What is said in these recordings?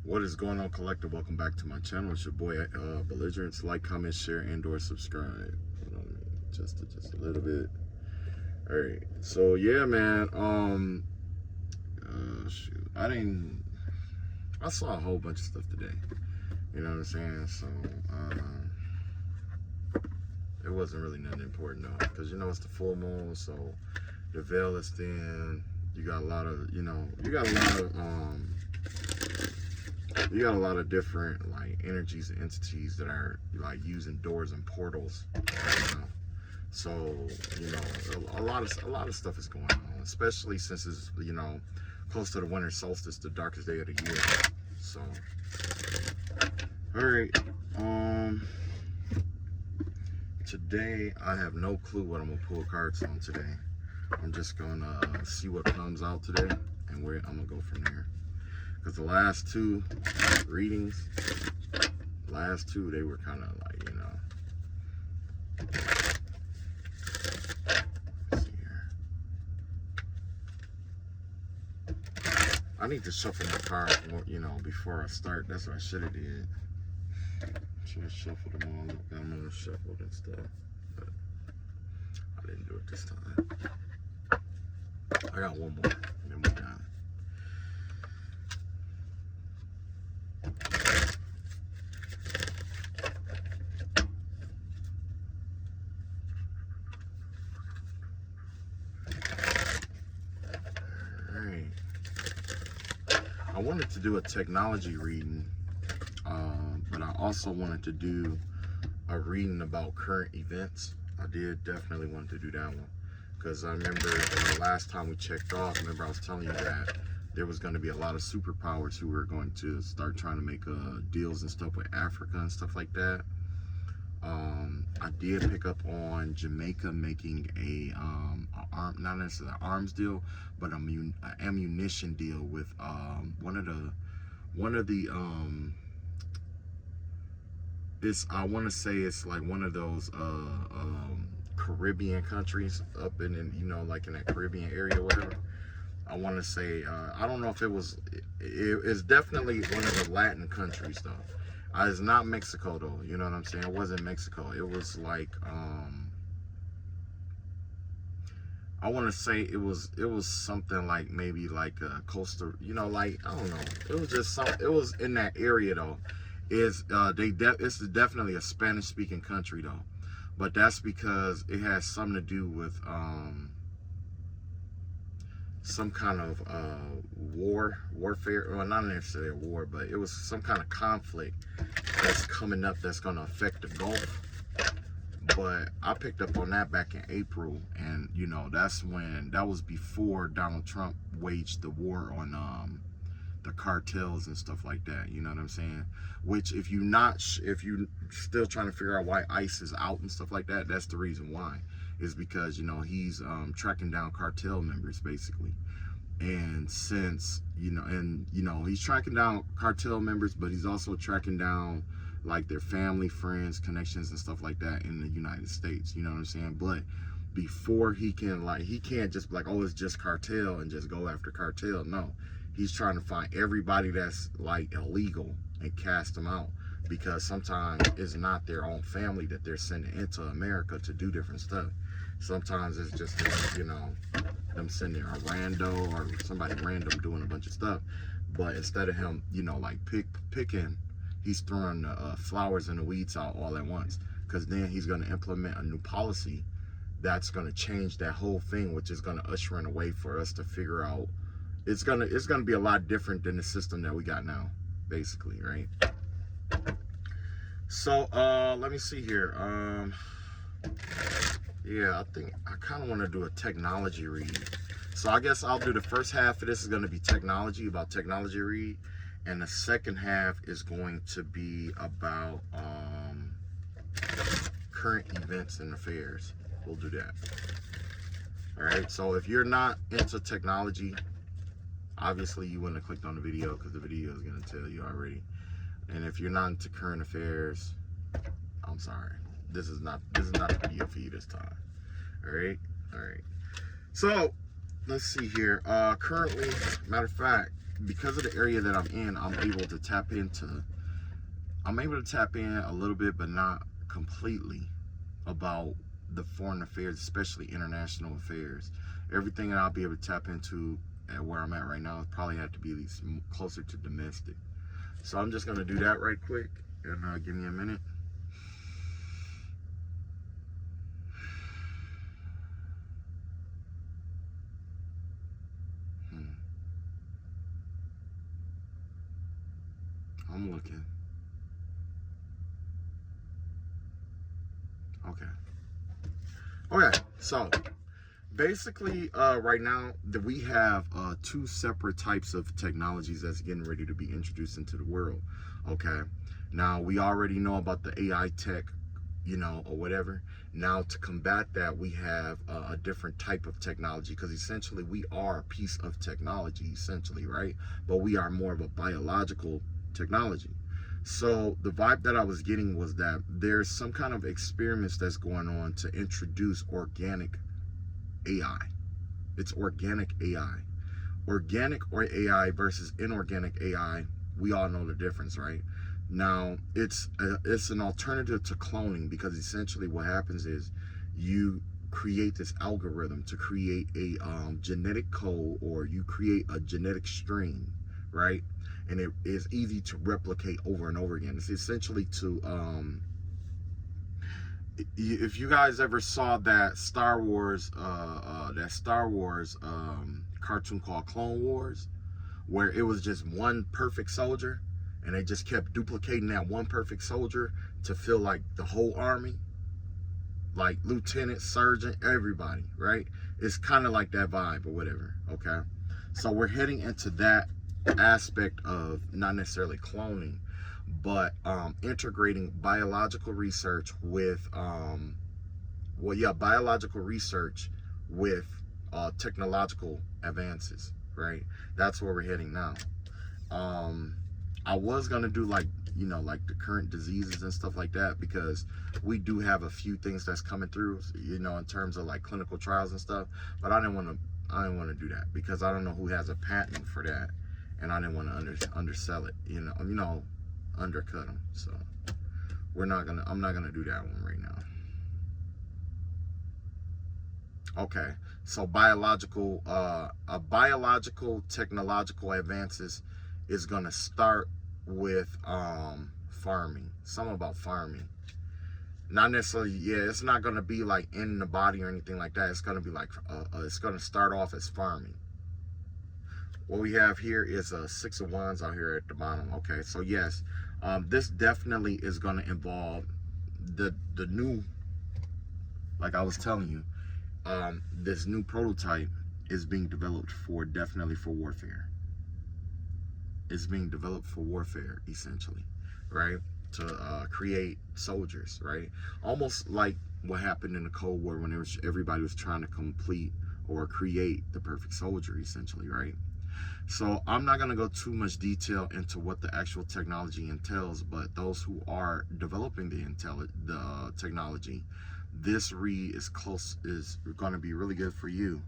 What is going on, collective? Welcome back to my channel. It's your boy Belligerence. Like, comment, share, and/or subscribe. Hold on, just a little bit. All right. So yeah, man. Shoot, I saw a whole bunch of stuff today. You know what I'm saying? So it wasn't really nothing important though, because you know it's the full moon, so the veil is thin. You got a lot of, you got a lot of different like energies and entities that are like using doors and portals right now. So a lot of stuff is going on, especially since it's close to the winter solstice, the darkest day of the year. So all right, today I have no clue what I'm gonna pull cards on today. I'm just gonna see what comes out today and where I'm gonna go from there. Because the last two readings, they were kind of like, let's see here. I need to shuffle my cards more, before I start. That's what I should have did. Should have shuffled them all. I'm gonna shuffle and stuff, but I didn't do it this time. I got one more, and then we're done. I wanted to do a technology reading, but I also wanted to do a reading about current events. I did definitely want to do that one, because I remember the last time we checked off, I was telling you that there was going to be a lot of superpowers who were going to start trying to make deals and stuff with Africa and stuff like that. I did pick up on Jamaica making not necessarily an arms deal, but an ammunition deal with one of the I want to say it's like one of those Caribbean countries up in like in that Caribbean area or whatever. I want to say I don't know if it's definitely one of the Latin countries though. It's not Mexico though, you know what I'm saying? It wasn't Mexico. It was like I want to say it was something like maybe like Costa, like I don't know. It was just it was in that area though. It's definitely a Spanish speaking country though, but that's because it has something to do with some kind of warfare, well, not necessarily a war, but it was some kind of conflict that's coming up that's going to affect the Gulf. But I picked up on that back in April, and that was before Donald Trump waged the war on the cartels and stuff like that. You know what I'm saying? Which if you still trying to figure out why ICE is out and stuff like that, that's the reason why. Is because he's tracking down cartel members basically, and since he's tracking down cartel members, but he's also tracking down like their family, friends, connections, and stuff like that in the United States. You know what I'm saying? But before he can't just be like, oh, it's just cartel and just go after cartel. No, he's trying to find everybody that's like illegal and cast them out, because sometimes it's not their own family that they're sending into America to do different stuff. Sometimes it's just them sending a rando or somebody random doing a bunch of stuff. But instead of him, like picking, he's throwing the flowers and the weeds out all at once, because then he's going to implement a new policy that's going to change that whole thing, which is going to usher in a way for us to figure out. It's gonna be a lot different than the system that we got now, basically, right? So let me see here. Yeah, I think I kind of want to do a technology read. So I guess I'll do the first half of this is going to be about technology read, and the second half is going to be about current events and affairs. We'll do that. All right. So if you're not into technology, obviously you wouldn't have clicked on the video, because the video is going to tell you already. And if you're not into current affairs, I'm sorry. This is not the video for you this time. All right. So let's see here. Currently, matter of fact, because of the area that I'm in, I'm able to tap in a little bit, but not completely, about the foreign affairs, especially international affairs. Everything that I'll be able to tap into at where I'm at right now probably have to be at least closer to domestic. So I'm just gonna do that right quick, and give me a minute. I'm looking. Okay, so basically right now that we have two separate types of technologies that's getting ready to be introduced into the world. Okay, now we already know about the AI tech, or whatever. Now to combat that, we have a different type of technology, because essentially we are a piece of technology, essentially, right? But we are more of a biological technology. So the vibe that I was getting was that there's some kind of experiments that's going on to introduce organic AI. It's organic AI. Organic or AI versus inorganic AI, we all know the difference, right? Now, it's an alternative to cloning, because essentially what happens is you create this algorithm to create a genetic code, or you create a genetic string, right? And it is easy to replicate over and over again. It's essentially to if you guys ever saw that Star Wars cartoon called Clone Wars, where it was just one perfect soldier, and they just kept duplicating that one perfect soldier to fill like the whole army, like lieutenant, sergeant, everybody, right? It's kind of like that vibe or whatever. Okay, so we're heading into that aspect of not necessarily cloning, but integrating biological research with biological research with technological advances, right? That's where we're heading now. I was gonna do like the current diseases and stuff like that, because we do have a few things that's coming through, in terms of like clinical trials and stuff. But I didn't want to do that, because I don't know who has a patent for that, and I didn't want to undersell it, undercut them. So I'm not gonna do that one right now. Okay, so biological technological advances is gonna start with farming. Something about farming. Not necessarily, it's not gonna be like in the body or anything like that. It's gonna be like it's gonna start off as farming. What we have here is a 6 of Wands out here at the bottom. Okay, so yes, this definitely is going to involve the new, like I was telling you, this new prototype is being developed definitely for warfare. It's being developed for warfare, essentially, right? To create soldiers, right? Almost like what happened in the Cold War, when everybody was trying to complete or create the perfect soldier, essentially, right? So I'm not going to go too much detail into what the actual technology entails, but those who are developing the technology, this read is going to be really good for you,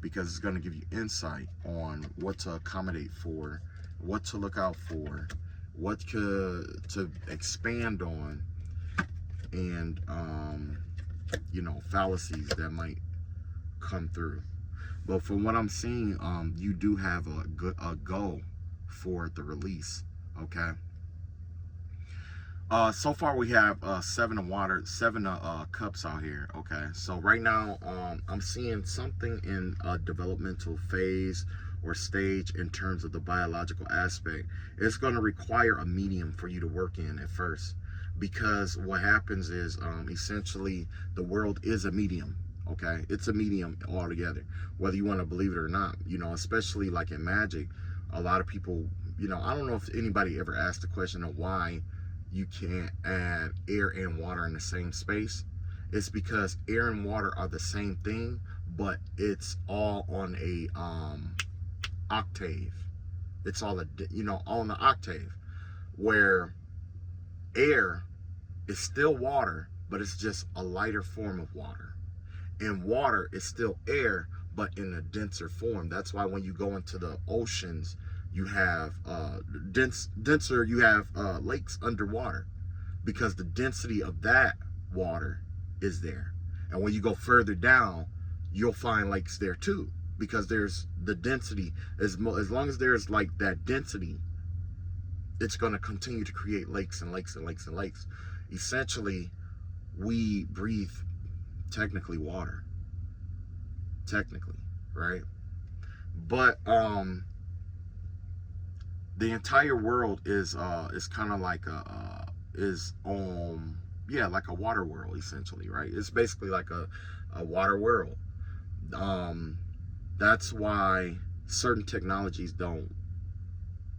because it's going to give you insight on what to accommodate for, what to look out for, what to expand on, and fallacies that might come through. But from what I'm seeing, you do have a goal for the release. Okay. So far we have 7 of cups out here. Okay. So right now, I'm seeing something in a developmental phase or stage in terms of the biological aspect. It's going to require a medium for you to work in at first, because what happens is essentially the world is a medium. Okay, it's a medium altogether, whether you want to believe it or not. Especially like in magic, a lot of people, I don't know if anybody ever asked the question of why you can't add air and water in the same space. It's because air and water are the same thing, but it's all on a octave. It's all on the octave, where air is still water, but it's just a lighter form of water. And water is still air, but in a denser form. That's why when you go into the oceans, You have denser. You have lakes underwater, because the density of that water is there. And when you go further down, you'll find lakes there too, because there's the density. As long as there's like that density, it's going to continue to create lakes and lakes and lakes and lakes. Essentially, we breathe technically water, technically, right? But the entire world is kind of like like a water world, essentially, right? It's basically like a water world. That's why certain technologies don't.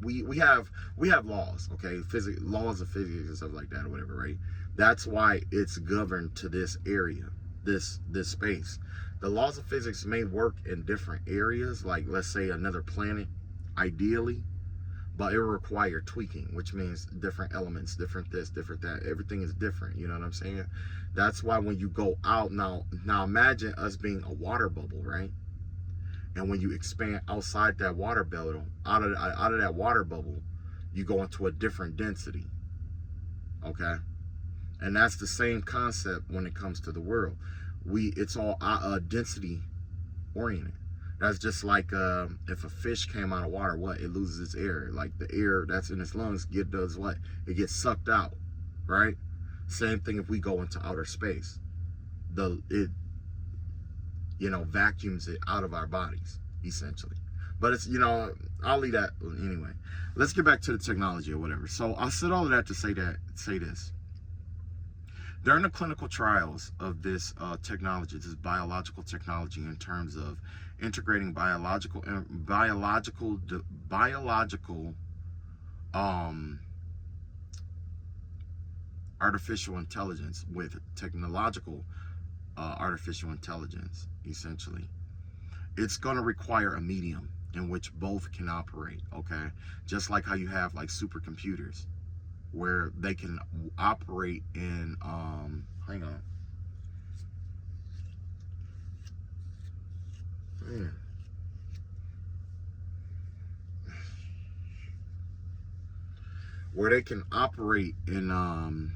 We have laws, okay, laws of physics and stuff like that, or whatever, right? That's why it's governed to this area, this space. The laws of physics may work in different areas, like let's say another planet, ideally, but it will require tweaking, which means different elements, different this, different that. Everything is different. You know what I'm saying? That's why when you go out now imagine us being a water bubble, right? And when you expand outside that water bubble, out of that water bubble, you go into a different density. Okay, and that's the same concept when it comes to the world. It's all density oriented. That's just like if a fish came out of water, what? It loses its air. Like the air that's in its lungs does what? It gets sucked out, right? Same thing if we go into outer space. It vacuums it out of our bodies, essentially. But it's, I'll leave that anyway. Let's get back to the technology or whatever. So I said all of that to say this. During the clinical trials of this technology, this biological technology, in terms of integrating biological artificial intelligence with technological artificial intelligence, essentially, it's going to require a medium in which both can operate, okay? Just like how you have like supercomputers, where they can operate in hang on. Man. Where they can operate in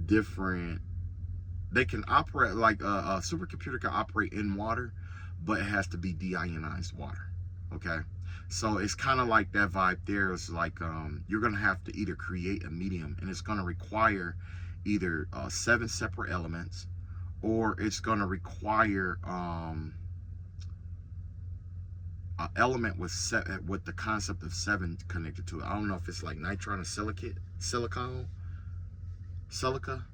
different, they can operate like a supercomputer can operate in water, but it has to be deionized water, okay? So it's kind of like that vibe there. It's like you're gonna have to either create a medium, and it's gonna require either 7 separate elements, or it's gonna require an element with the concept of 7 connected to it. I don't know if it's like nitron or silica,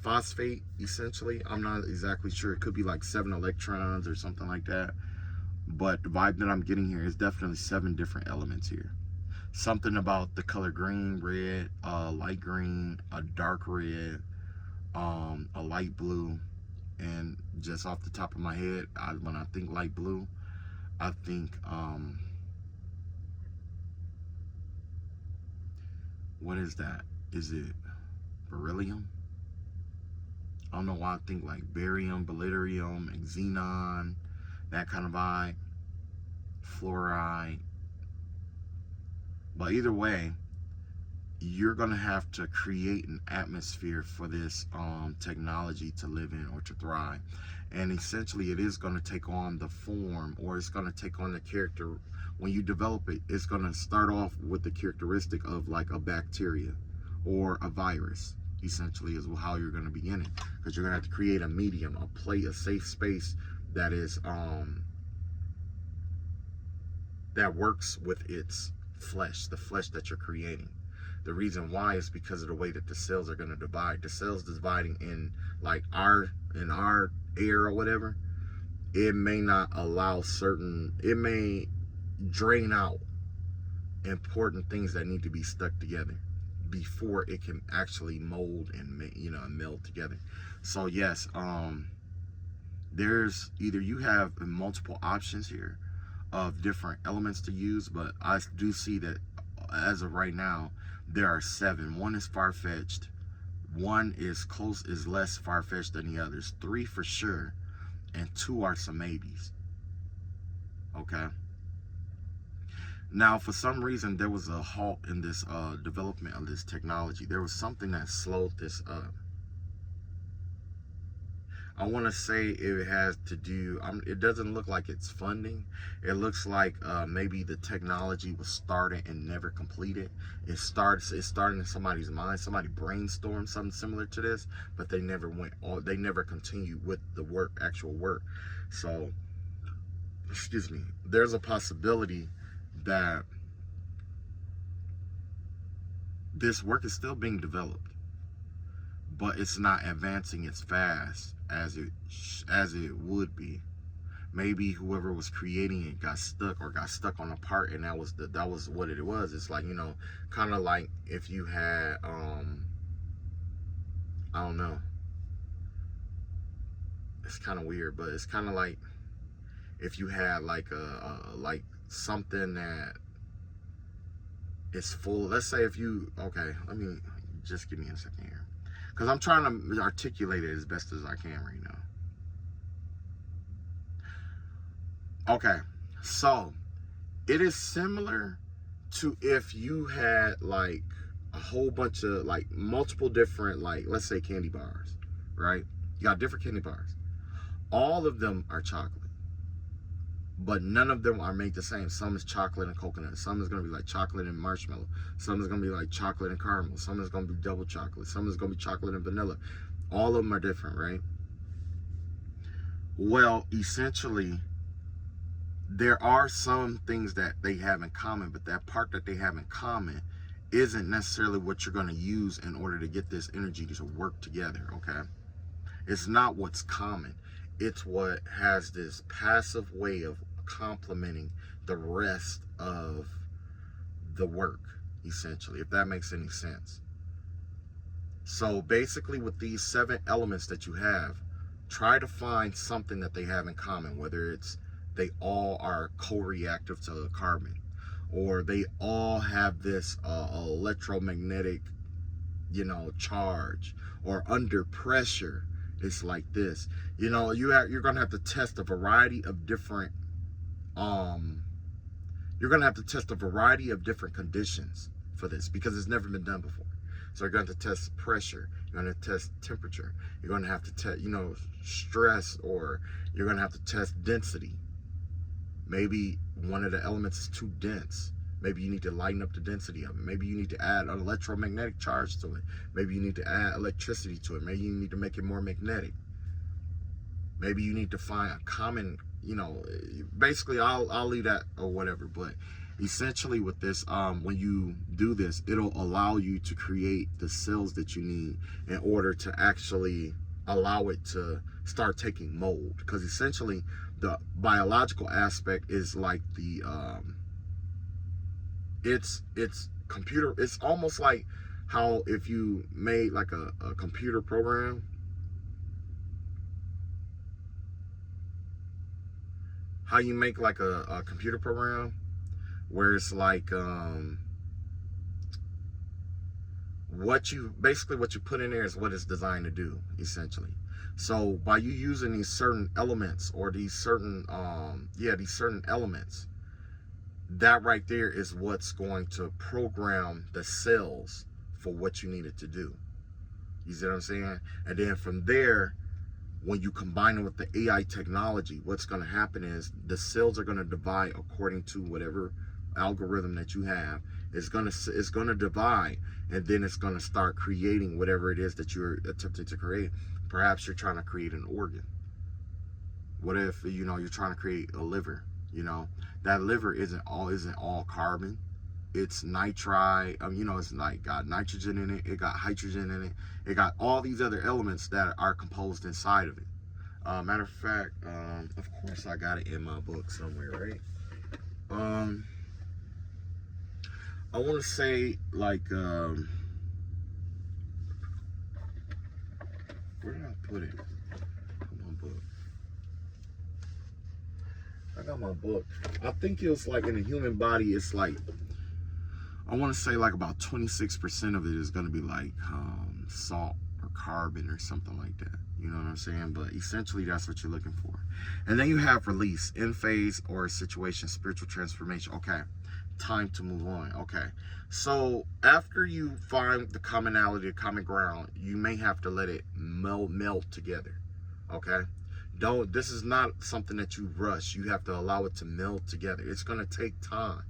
phosphate, essentially. I'm not exactly sure. It could be like 7 electrons or something like that. But the vibe that I'm getting here is definitely 7 different elements here. Something about the color green, red, light green, a dark red, a light blue. And just off the top of my head, when I think light blue, I think what is that? Is it beryllium? I don't know why I think like barium, beryllium, and xenon, that kind of vibe, fluoride. But either way, you're gonna have to create an atmosphere for this technology to live in or to thrive. And essentially it is gonna take on the form, or it's gonna take on the character. When you develop it, it's gonna start off with the characteristic of like a bacteria or a virus, essentially, is how you're gonna begin it. Because you're gonna have to create a medium, a safe space that is that works with its flesh, the flesh that you're creating. The reason why is because of the way that the cells are going to divide. The cells dividing in like our air or whatever, it may not allow it may drain out important things that need to be stuck together before it can actually mold and meld together. So yes, there's either you have multiple options here of different elements to use, but I do see that as of right now there are 7. 1 is far-fetched, 1 is less far-fetched than the others, 3 for sure, and 2 are some maybes. Okay, Now, for some reason, there was a halt in this development of this technology. There was something that slowed this up. I want to say it has to do, it doesn't look like it's funding. It looks like maybe the technology was started and never completed. It started in somebody's mind. Somebody brainstormed something similar to this, but they never went on, they never continued with the work, actual work. So, excuse me, there's a possibility that this work is still being developed, but it's not advancing as fast as it would be. Maybe whoever was creating it got stuck on a part, and that was what it was. It's like, you know, kind of like if you had I don't know, it's kind of weird, but it's kind of like if you had like like something that is full. Let's say if you, okay, let me just give me a second here, because I'm trying to articulate it as best as I can right now. Okay, so it is similar to if you had like a whole bunch of like multiple different, like, let's say candy bars, right? You got different candy bars. All of them are chocolate, but none of them are made the same. Some is chocolate and coconut. Some is going to be like chocolate and marshmallow. Some is going to be like chocolate and caramel. Some is going to be double chocolate. Some is going to be chocolate and vanilla. All of them are different, right? Well, essentially, there are some things that they have in common, but that part that they have in common isn't necessarily what you're going to use in order to get this energy to work together, okay? It's not what's common. It's what has this passive way of complementing the rest of the work, essentially, if that makes any sense. So basically, with these 7 elements that you have, try to find something that they have in common, whether it's they all are co-reactive to carbon, or they all have this electromagnetic, you know, charge, or under pressure it's like this. You know, you're gonna have to test a variety of different you're gonna have to test a variety of different conditions for this, because it's never been done before. So you're going to test pressure, you're going to test temperature, you're going to have to test, you know, stress, or you're going to have to test density. Maybe one of the elements is too dense. Maybe you need to lighten up the density of it. Maybe you need to add an electromagnetic charge to it. Maybe you need to add electricity to it. Maybe you need to make it more magnetic. Maybe you need to find a common, you know, basically I'll leave that or whatever. But essentially with this, when you do this, it'll allow you to create the cells that you need in order to actually allow it to start taking mold. Because essentially the biological aspect is like the it's computer. It's almost like how if you made like a computer program, how you make like a computer program where it's like what you put in there is what it's designed to do, essentially. So by you using these certain elements, or these certain elements, that right there is what's going to program the cells for what you need it to do. You see what I'm saying? And then from there, when you combine it with the AI technology, what's going to happen is the cells are going to divide according to whatever algorithm that you have. It's going to divide, and then it's going to start creating whatever it is that you're attempting to create. Perhaps you're trying to create an organ. What if, you know, you're trying to create a liver? You know, that liver isn't all carbon. It's nitride. You know, it's like got nitrogen in it. It got hydrogen in it. It got all these other elements that are composed inside of it. Matter of fact, of course I got it in my book somewhere, right? I want to say like, where did I put it? My book. I got my book. I think it was like in the human body, it's like, I want to say like about 26% of it is going to be like salt or carbon or something like that. You know what I'm saying? But essentially that's what you're looking for. And then you have release, in phase or situation, spiritual transformation. Okay. time to move on. Okay. So after you find the commonality, the common ground, you may have to let it meld together. Okay. This is not something that you rush. You have to allow it to meld together. It's going to take time.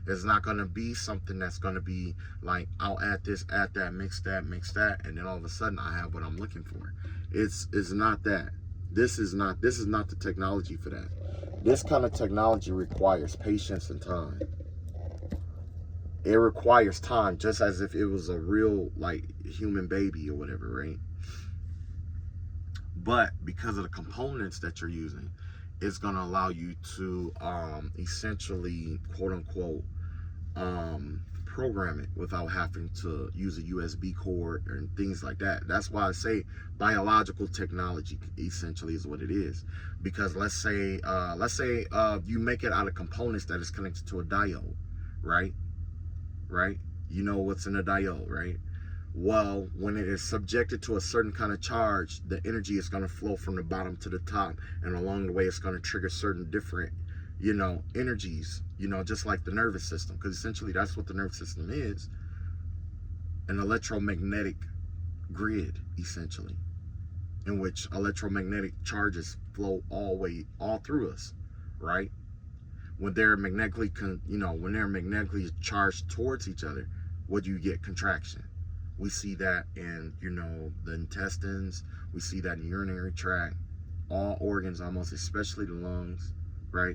It's not going to be something that's going to be like, I'll add this, add that, mix that, and then all of a sudden I have what I'm looking for. It's not that. This is not the technology for that. This kind of technology requires patience and time. It requires time, just as if it was a real, like, human baby or whatever, right? But because of the components that you're using, it's going to allow you to essentially, quote unquote, program it without having to use a USB cord and things like that. That's why I say biological technology essentially is what it is. Because let's say you make it out of components that is connected to a diode, right? You know what's in a diode, right? Well, when it is subjected to a certain kind of charge, the energy is going to flow from the bottom to the top, and along the way it's going to trigger certain different, energies, just like the nervous system, because essentially that's what the nervous system is, an electromagnetic grid, essentially, in which electromagnetic charges flow all through us, right? When they're magnetically charged towards each other, what do you get? Contraction. We see that in, the intestines. We see that in the urinary tract, all organs almost, especially the lungs, right?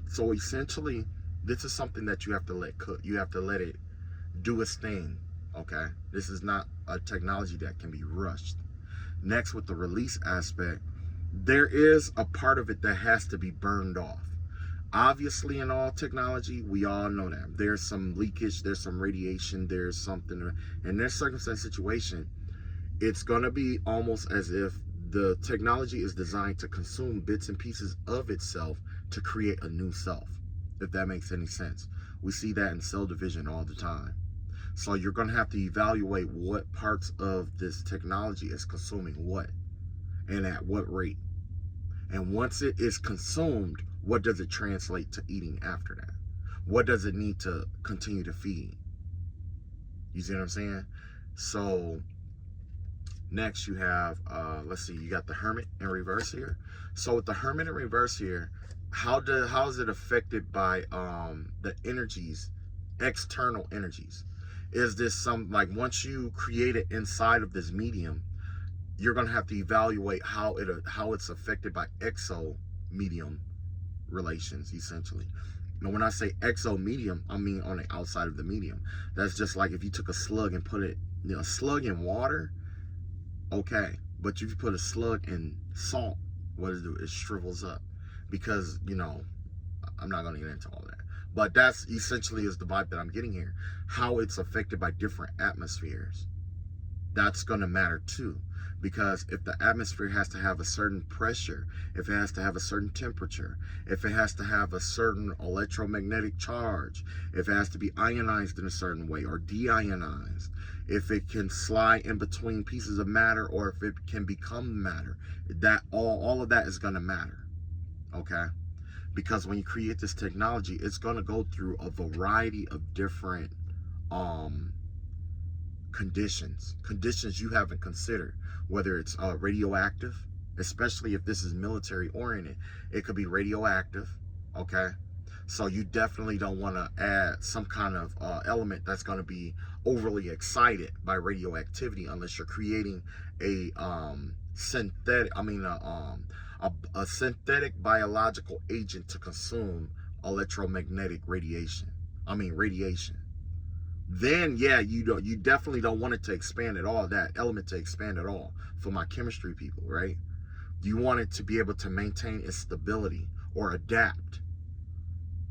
So essentially, this is something that you have to let cook. You have to let it do its thing, okay? This is not a technology that can be rushed. Next, with the release aspect, there is a part of it that has to be burned off. Obviously, in all technology, we all know that there's some leakage, there's some radiation, there's something. In this circumstance situation, it's going to be almost as if the technology is designed to consume bits and pieces of itself to create a new self, if that makes any sense. We see that in cell division all the time. So you're going to have to evaluate what parts of this technology is consuming what and at what rate. And once it is consumed, what does it translate to eating after that? What does it need to continue to feed? You see what I'm saying? So next you have, let's see, you got the Hermit in reverse here. So with the Hermit in reverse here, how is it affected by the energies, external energies? Is this some, like, once you create it inside of this medium, you're going to have to evaluate how it's affected by exo-medium relations, essentially. Now, when I say exo-medium, I mean on the outside of the medium. That's just like if you took a slug and put it, a slug in water, okay. But if you put a slug in salt, what does it do? It shrivels up. Because, I'm not going to get into all that. But that's essentially is the vibe that I'm getting here. How it's affected by different atmospheres. That's going to matter too. Because if the atmosphere has to have a certain pressure, if it has to have a certain temperature, if it has to have a certain electromagnetic charge, if it has to be ionized in a certain way or deionized, if it can slide in between pieces of matter or if it can become matter, that all of that is going to matter, okay? Because when you create this technology, it's going to go through a variety of different conditions you haven't considered, whether it's radioactive, especially if this is military oriented. It could be radioactive, okay? So you definitely don't want to add some kind of element that's going to be overly excited by radioactivity unless you're creating a synthetic biological agent to consume electromagnetic radiation. Then yeah, you definitely don't want it to expand at all, that element to expand at all. For my chemistry people, right? You want it to be able to maintain its stability or adapt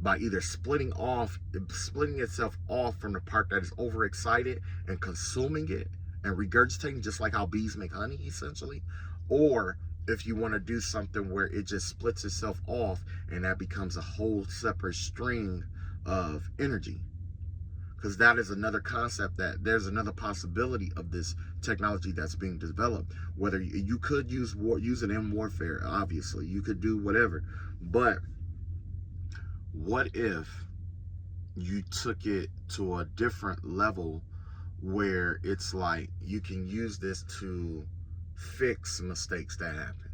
by either splitting itself off from the part that is overexcited and consuming it and regurgitating, just like how bees make honey, essentially. Or if you want to do something where it just splits itself off and that becomes a whole separate string of energy. Because that is another concept, that there's another possibility of this technology that's being developed. Whether you could use it in warfare, obviously. You could do whatever. But what if you took it to a different level where it's like you can use this to fix mistakes that happen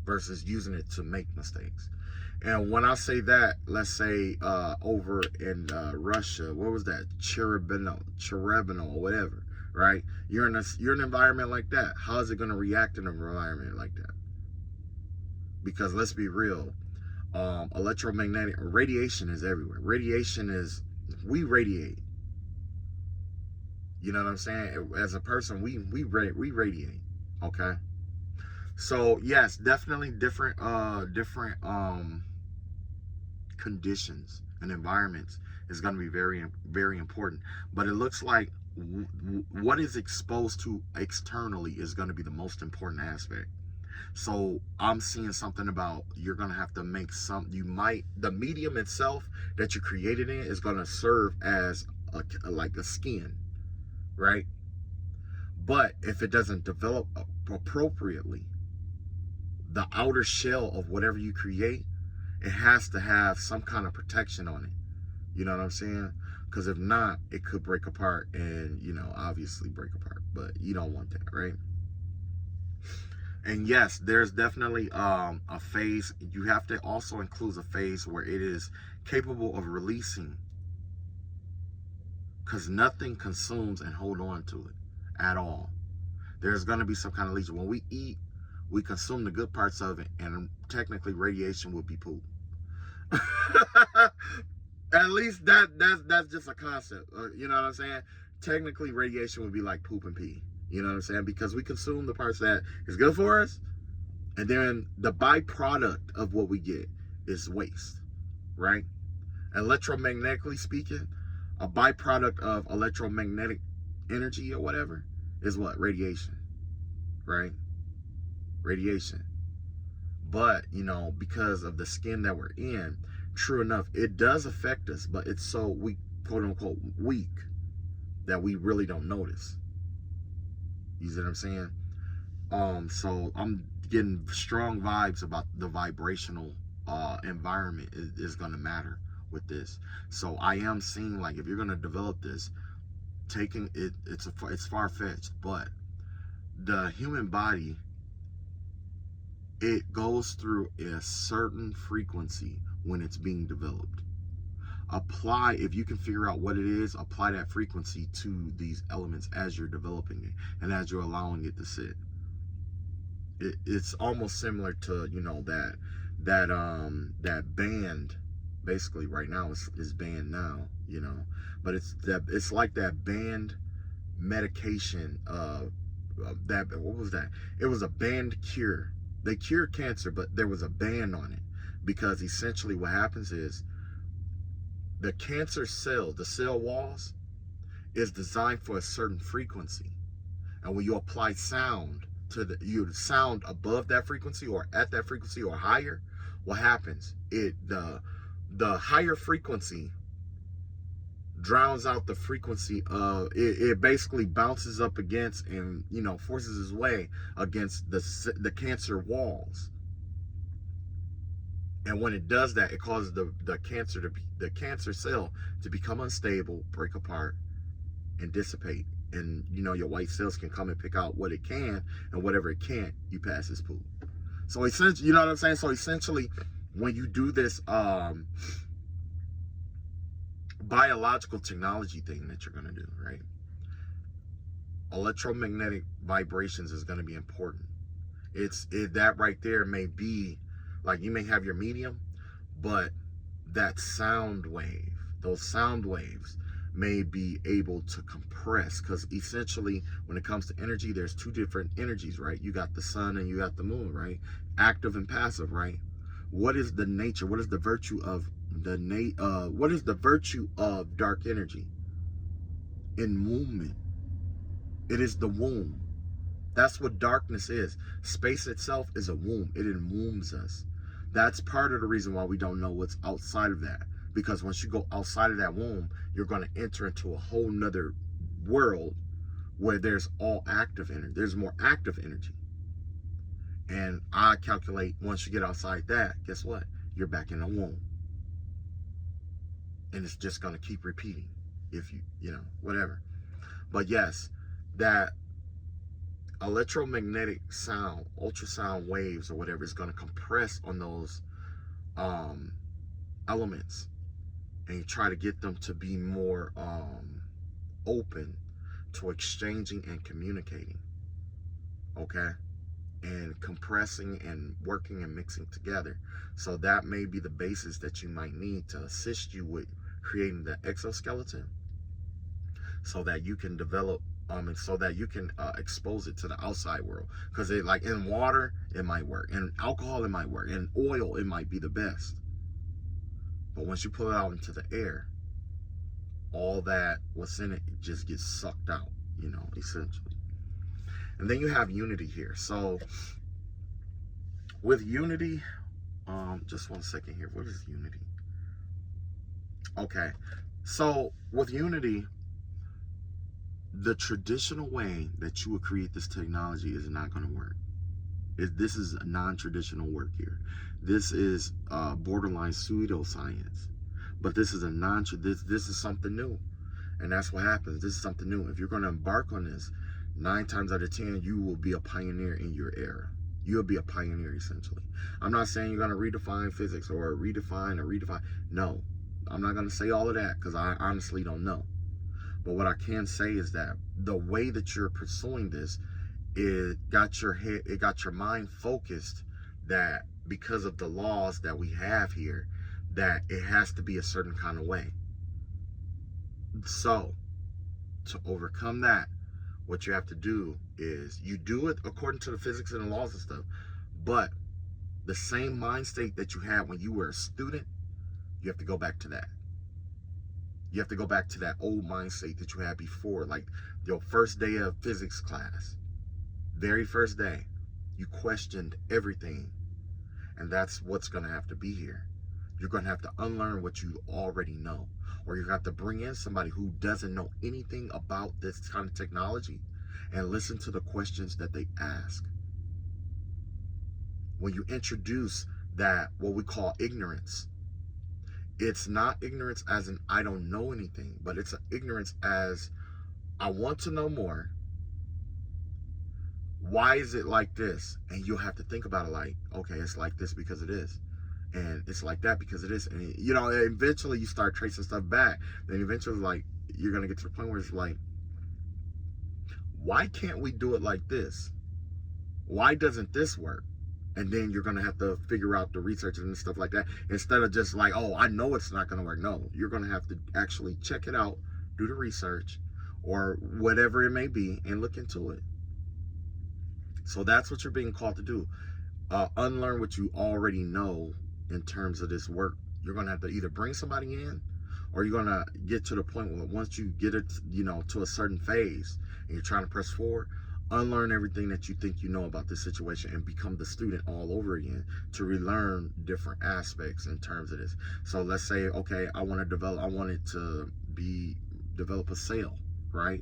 versus using it to make mistakes. And when I say that, let's say over in Russia, what was that? Chernobyl, or whatever, right? You're in an environment like that. How is it going to react in an environment like that? Because let's be real, electromagnetic radiation is everywhere. Radiation is, we radiate. You know what I'm saying? As a person, we radiate. Okay. So yes, definitely different conditions and environments is going to be very, very important. But it looks like what is exposed to externally is going to be the most important aspect. So I'm seeing something about you're going to have to make the medium itself that you created in is going to serve as like a skin, right? But if it doesn't develop appropriately, the outer shell of whatever you create, it has to have some kind of protection on it. You know what I'm saying? Because if not, it could break apart and, obviously break apart. But you don't want that, right? And yes, there's definitely a phase. You have to also include a phase where it is capable of releasing, because nothing consumes and hold on to it at all. There's going to be some kind of lesion. When we eat, we consume the good parts of it, and technically radiation would be poop. At least that's just a concept. You know what I'm saying? Technically, radiation would be like poop and pee. You know what I'm saying? Because we consume the parts that is good for us, and then the byproduct of what we get is waste, right? Electromagnetically speaking, a byproduct of electromagnetic energy or whatever is what? Radiation, right? Radiation. But, because of the skin that we're in, true enough, it does affect us, but it's so weak, quote unquote, weak, that we really don't notice. You see what I'm saying? So I'm getting strong vibes about the vibrational environment is going to matter with this. So I am seeing, like, if you're going to develop this, taking it, it's far-fetched, but the human body, it goes through a certain frequency when it's being developed. If you can figure out what it is, apply that frequency to these elements as you're developing it and as you're allowing it to sit. It's almost similar to, that band, basically right now is banned now, but it's like that banned medication that, what was that? It was a banned cure. They cured cancer, but there was a ban on it, because essentially what happens is the cancer cells, the cell walls, is designed for a certain frequency. And when you apply sound you sound above that frequency or at that frequency or higher, what happens? The higher frequency drowns out the frequency of it basically bounces up against and forces its way against the cancer walls. And when it does that, it causes the cancer cell to become unstable, break apart, and dissipate. And your white cells can come and pick out what it can, and whatever it can't, you pass as poop. So essentially, you know what I'm saying? So essentially, when you do this biological technology thing that you're going to do, right? Electromagnetic vibrations is going to be important. That right there may be, like, you may have your medium, but that sound wave, those sound waves may be able to compress, because essentially when it comes to energy, there's two different energies, right? You got the sun and you got the moon, right? Active and passive, right? What is the nature? What is the virtue of what is the virtue of dark energy? In movement. It is the womb. That's what darkness is. Space itself is a womb. It wombs us. That's part of the reason why we don't know what's outside of that. Because once you go outside of that womb, you're going to enter into a whole nother world where there's all active energy. There's more active energy. And I calculate once you get outside that, guess what? You're back in the womb. and it's just going to keep repeating if you know, whatever. But yes, that electromagnetic sound, ultrasound waves or whatever, is going to compress on those elements, and you try to get them to be more open to exchanging and communicating, okay, and compressing and working and mixing together. So that may be the basis that you might need to assist you with creating the exoskeleton, so that you can develop and so that you can expose it to the outside world. Because like in water it might work, in alcohol it might work, in oil it might be the best, but once you pull it out into the air, all that what's in it just gets sucked out, you know, essentially. And then you have unity here. So with unity, just 1 second here, what is unity? Okay, so with unity, the traditional way that you would create this technology is not going to work. This is a non-traditional work here. This is borderline pseudoscience, but this is a this is something new, and that's what happens. This is something new. If you're going to embark on this, 9 times out of 10, you will be a pioneer in your era. You'll be a pioneer, essentially. I'm not saying you're going to redefine physics or redefine. No, I'm not going to say all of that, because I honestly don't know. But what I can say is that the way that you're pursuing this, it got your mind focused, that because of the laws that we have here, that it has to be a certain kind of way. So to overcome that, what you have to do is you do it according to the physics and the laws and stuff, but the same mind state that you had when you were a student, you have to go back to that. You have to go back to that old mind state that you had before, like your first day of physics class. Very first day, you questioned everything. And that's what's going to have to be here. You're going to have to unlearn what you already know. Or you have to bring in somebody who doesn't know anything about this kind of technology and listen to the questions that they ask. When you introduce that, what we call ignorance, it's not ignorance as in I don't know anything, but it's an ignorance as I want to know more. Why is it like this? And you'll have to think about it like, okay, it's like this because it is. And it's like that because it is. And, you know, eventually you start tracing stuff back. Then eventually, like, you're going to get to the point where it's like, why can't we do it like this? Why doesn't this work? And then you're going to have to figure out the research and stuff like that. Instead of just like, oh, I know it's not going to work. No, you're going to have to actually check it out, do the research, or whatever it may be, and look into it. So that's what you're being called to do. Unlearn what you already know in terms of this work. You're going to have to either bring somebody in, or you're going to get to the point where once you get it, you know, to a certain phase and you're trying to press forward, unlearn everything that you think you know about this situation and become the student all over again to relearn different aspects in terms of this. So let's say, okay, I wanted to develop a sail, right?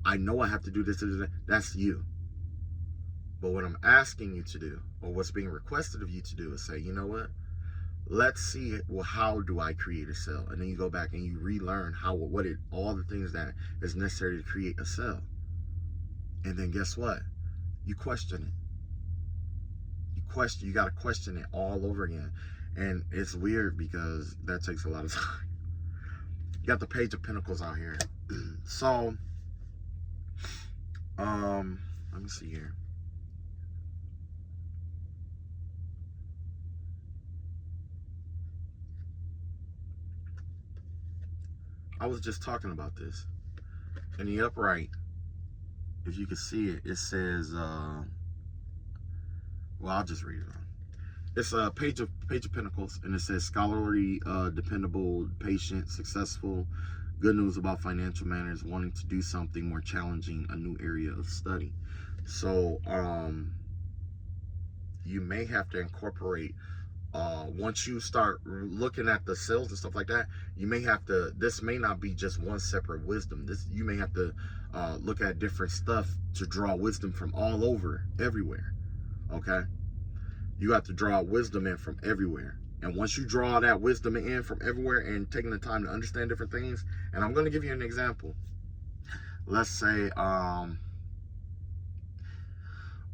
I know I have to do this. That's you. But what I'm asking you to do, or what's being requested of you to do, is say, you know what? Let's see it. Well, how do I create a cell? And then you go back and you relearn all the things that is necessary to create a cell. And then guess what? You question it. You got to question it all over again. And it's weird because that takes a lot of time. You got the Page of Pentacles out here. So, let me see here. I was just talking about this. In the upright, if you can see it, it says, well, I'll just read it on. It's a page of Pentacles, and it says scholarly, dependable, patient, successful, good news about financial matters, wanting to do something more challenging, a new area of study. So, you may have to incorporate, once you start looking at the cells and stuff like that, you may have to, this may not be just one separate wisdom. You may have to look at different stuff to draw wisdom from all over, everywhere, okay? You have to draw wisdom in from everywhere. And once you draw that wisdom in from everywhere and taking the time to understand different things, and I'm going to give you an example. Let's say,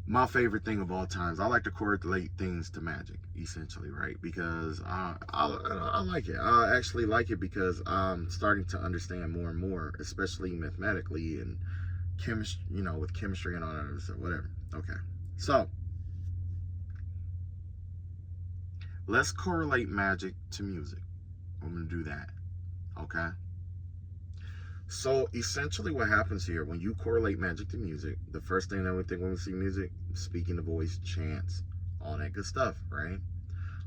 my favorite thing of all times, I like to correlate things to magic, essentially, right? Because I like it. I actually like it because I'm starting to understand more and more, especially mathematically and chemistry, with chemistry and all that stuff, whatever. Okay. So, let's correlate magic to music. I'm going to do that. Okay. So essentially what happens here, when you correlate magic to music, the first thing that we think when we see music, speaking the voice, chants, all that good stuff, right?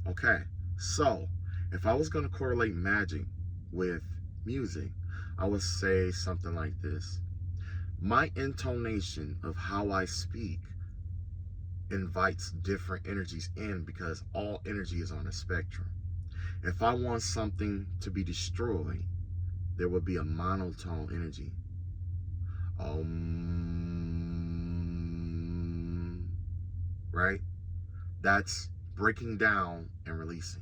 Okay. So if I was going to correlate magic with music, I would say something like this. My intonation of how I speak invites different energies in, because all energy is on a spectrum. If I want something to be destroyed, there will be a monotone energy. Right? That's breaking down and releasing.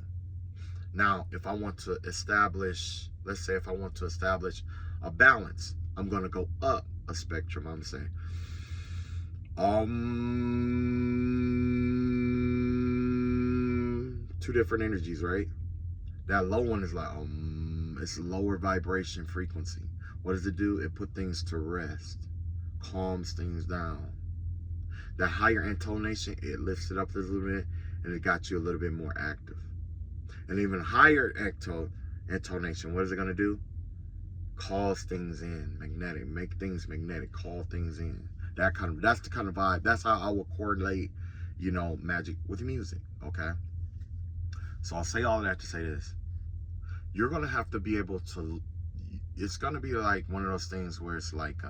Now, if I want to establish, let's say if I want to establish a balance, I'm going to go up a spectrum. I'm saying, two different energies, right? That low one is like, it's lower vibration frequency. What does it do? It put things to rest, calms things down. The higher intonation, it lifts it up a little bit, and it got you a little bit more active. And even higher intonation, what is it going to do? Calls things in, magnetic, make things magnetic, call things in. That's the kind of vibe. That's how I would correlate, magic with music. Okay. So I'll say all that to say this. You're going to have to be able to, it's going to be like one of those things where it's like,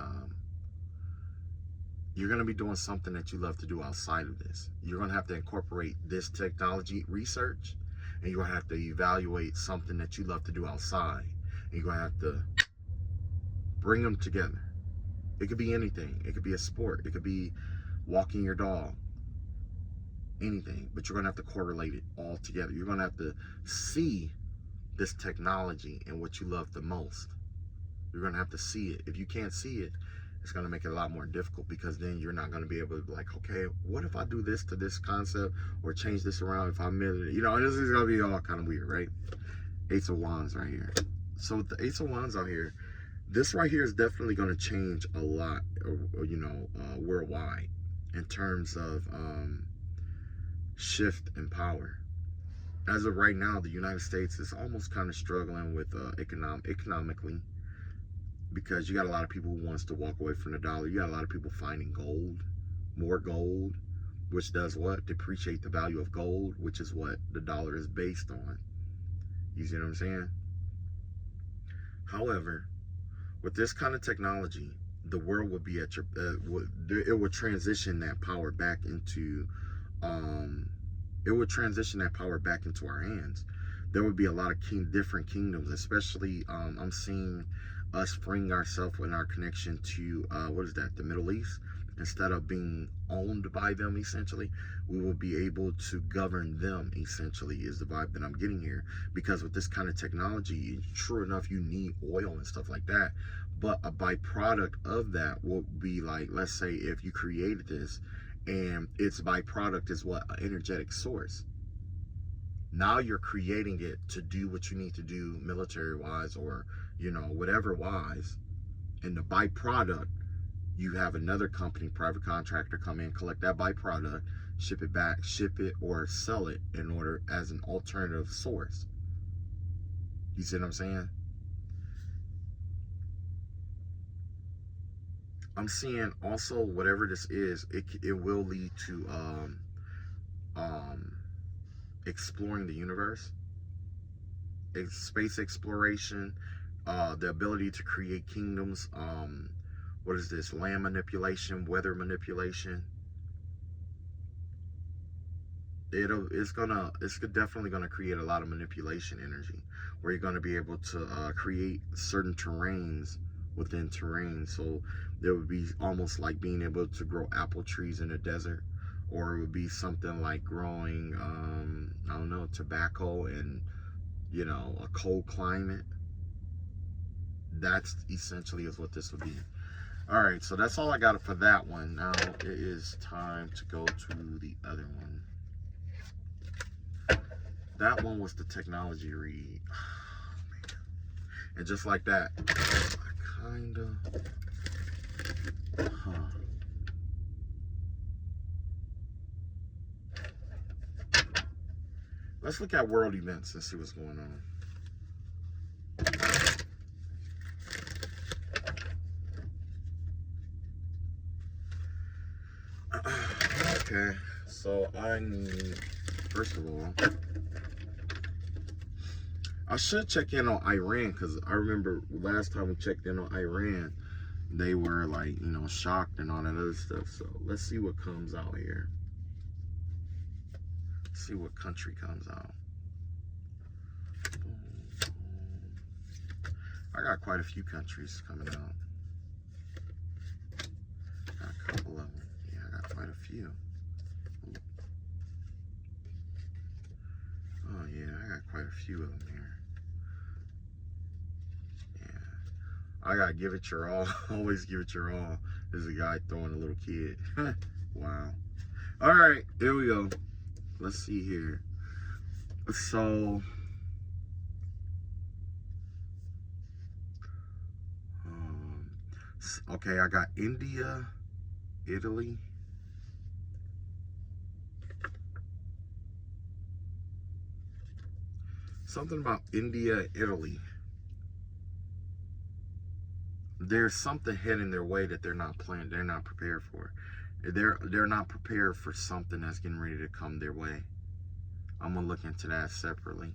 you're going to be doing something that you love to do outside of this. You're going to have to incorporate this technology research, and you're going to have to evaluate something that you love to do outside. And you're going to have to bring them together. It could be anything. It could be a sport. It could be walking your dog. Anything. But you're going to have to correlate it all together. You're going to have to see this technology and what you love the most. You're going to have to see it. If you can't see it, it's going to make it a lot more difficult, because then you're not going to be able to be like, okay, what if I do this to this concept, or change this around if I miss it? This is going to be all kind of weird, right? Ace of Wands right here. So with the Ace of Wands out here, this right here is definitely going to change a lot, worldwide, in terms of shift in power. As of right now, the United States is almost kind of struggling with economically, because you got a lot of people who wants to walk away from the dollar. You got a lot of people finding gold, more gold, which does what? Depreciate the value of gold, which is what the dollar is based on. You see what I'm saying? However, with this kind of technology, the world would be at your, it would transition that power back into, our hands. There would be a lot of different kingdoms, especially, I'm seeing us freeing ourselves in our connection to, the Middle East. Instead of being owned by them, essentially, we will be able to govern them, essentially, is the vibe that I'm getting here. Because with this kind of technology, sure enough, you need oil and stuff like that. But a byproduct of that will be like, let's say if you created this, and its byproduct is what? An energetic source. Now you're creating it to do what you need to do military-wise, or, whatever wise. And the byproduct, you have another company, private contractor, come in, collect that byproduct, ship it back, or sell it in order as an alternative source. You see what I'm saying? I'm seeing also, whatever this is, it will lead to exploring the universe, space exploration, the ability to create kingdoms, land manipulation, weather manipulation. It's definitely gonna create a lot of manipulation energy, where you're gonna be able to create certain terrains within terrain. So there would be almost like being able to grow apple trees in a desert, or it would be something like growing, I don't know, tobacco in, you know, a cold climate. That's essentially is what this would be. All right, so that's all I got for that one. Now it is time to go to the other one. That one was the technology read. And just like that, I kind of, Let's look at world events and see what's going on. Okay, so I need, first of all, I should check in on Iran, because I remember last time we checked in on Iran, they were like, you know, shocked and all that other stuff. So let's see what comes out here. See what country comes out. I got quite a few countries coming out. Got a couple of them. Yeah, I got quite a few. Oh yeah, I got quite a few of them here. Yeah, I gotta give it your all. Always give it your all. There's a guy throwing a little kid. Wow. All right, here we go. Let's see here. So, okay, I got India, Italy. Something about India, Italy. There's something heading their way that they're not planned. They're not prepared for. They're not prepared for something that's getting ready to come their way. I'm gonna look into that separately.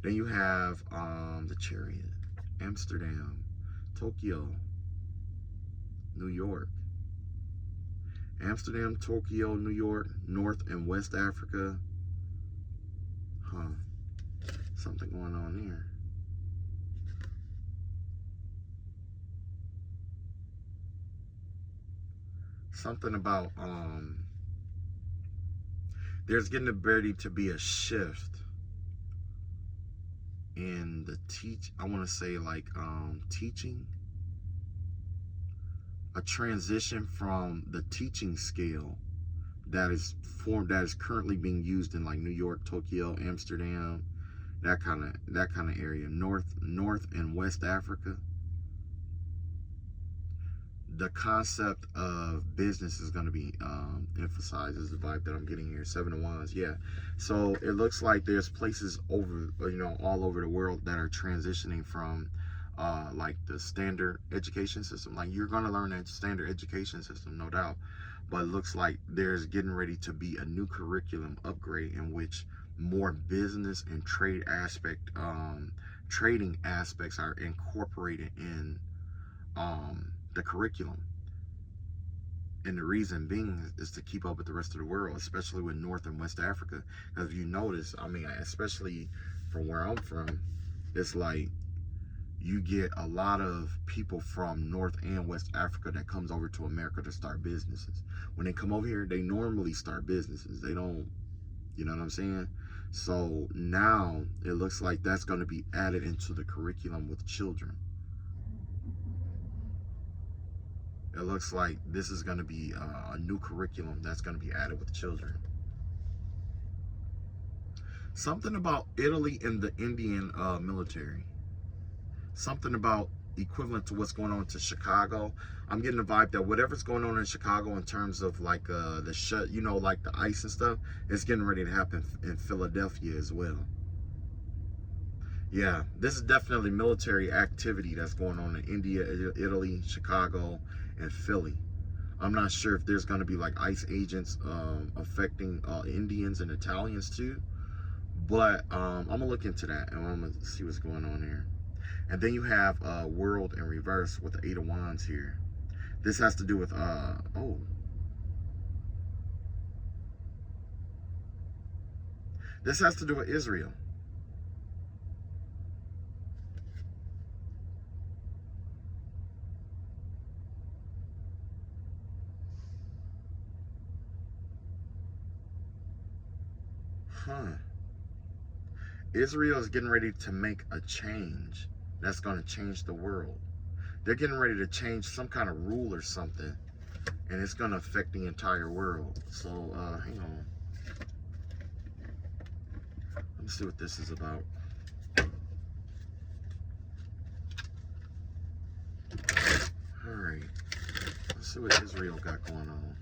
Then you have the Chariot, Amsterdam, Tokyo, New York. Amsterdam, Tokyo, New York, North and West Africa. Something going on there. Something about there's getting ready to be a shift in the I want to say like teaching, a transition from the teaching scale that is currently being used in like New York, Tokyo, Amsterdam, that kind of area, North and West Africa. The concept of business is going to be emphasized, is the vibe that I'm getting here. Seven of Wands, yeah. So it looks like there's places over, you know, all over the world that are transitioning from like the standard education system. Like you're going to learn that standard education system, no doubt. But it looks like there's getting ready to be a new curriculum upgrade in which more business and trading aspects are incorporated in the curriculum. And the reason being is to keep up with the rest of the world, especially with North and West Africa. Because if you notice, I mean, especially from where I'm from, it's like you get a lot of people from North and West Africa that comes over to America to start businesses. When they come over here, they normally start businesses. They don't, you know what I'm saying? So now it looks like that's going to be added into the curriculum with children. It looks like this is going to be a new curriculum that's going to be added with children. Something about Italy and the Indian military. Something about equivalent to what's going on to Chicago. I'm getting the vibe that whatever's going on in Chicago in terms of like you know, like the ice and stuff, it's getting ready to happen in Philadelphia as well. Yeah, this is definitely military activity that's going on in India, Italy, Chicago, and Philly. I'm not sure if there's going to be like ICE agents affecting Indians and Italians too, but I'm gonna look into that and I'm gonna see what's going on here. And then you have World in reverse with the Eight of Wands here. This has to do with this has to do with Israel. Huh. Israel is getting ready to make a change that's going to change the world. They're getting ready to change some kind of rule or something, and it's going to affect the entire world. So, hang on. Let me see what this is about. Alright. Let's see what Israel got going on.